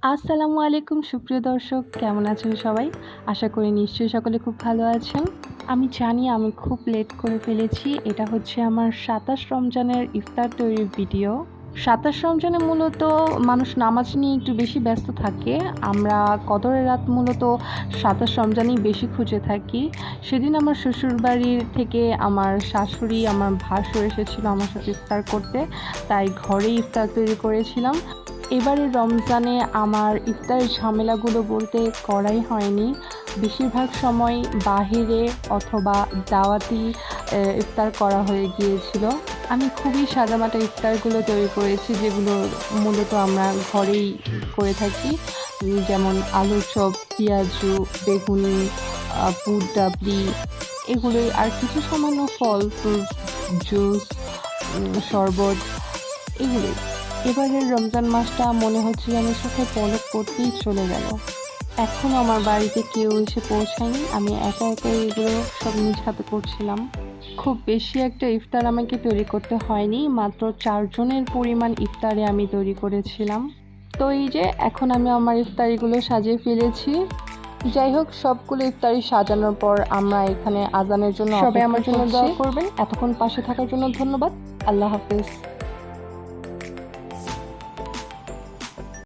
আসসালামু আলাইকুম সুপ্রিয় দর্শক, কেমন আছেন সবাই? আশা করি নিশ্চয়ই সকলে খুব ভালো আছেন। আমি জানি আমি খুব লেট করে ফেলেছি। এটা হচ্ছে আমার ২৭ রমজানের ইফতার তৈরির ভিডিও। ২৭ রমজানে মূলত মানুষ নামাজ নিয়ে একটু বেশি ব্যস্ত থাকে। আমরা কদরের রাত মূলত ২৭ রমজানেই বেশি খুঁজে থাকি। সেদিন আমার শ্বশুরবাড়ির থেকে আমার শাশুড়ি, আমার ভাসুর এসেছিল আমার সাথে ইফতার করতে। তাই ঘরেই ইফতার তৈরি করেছিলাম। এবারের রমজানে আমার ইফতারের ঝামেলাগুলো বলতে করাই হয়নি। বেশিরভাগ সময় বাহিরে অথবা দাওয়াতি ইফতার করা হয়ে গিয়েছিল। আমি খুবই সাদামাটা ইফতারগুলো তৈরি করেছি, যেগুলো মূলত আমরা ঘরেই করে থাকি। যেমন আলুর চপ, পেঁয়াজু, বেগুনি, বুট ডাবলি, এগুলোই। আর কিছু সামান্য ফল, ফ্রুটস, জুস, শরবত, এগুলোই। এবারের রমজান মাসটা মনে হচ্ছে যেন চোখে পলক পড়তেই চলে গেল। এখনও আমার বাড়িতে কেউ এসে পৌঁছায়নি। আমি একা একাই এগুলো সব নিজ হাতে করছিলাম। খুব বেশি একটা ইফতার আমাকে তৈরি করতে হয়নি, মাত্র ৪ জনের পরিমাণ ইফতারে আমি তৈরি করেছিলাম। তো এই যে এখন আমি আমার ইফতারিগুলো সাজিয়ে ফেলেছি। যাই হোক, সবগুলো ইফতারি সাজানোর পর আমরা এখানে আজানের জন্য সবাই আমার জন্য দোয়া করবেন। এতক্ষণ পাশে থাকার জন্য ধন্যবাদ। আল্লাহ হাফেজ।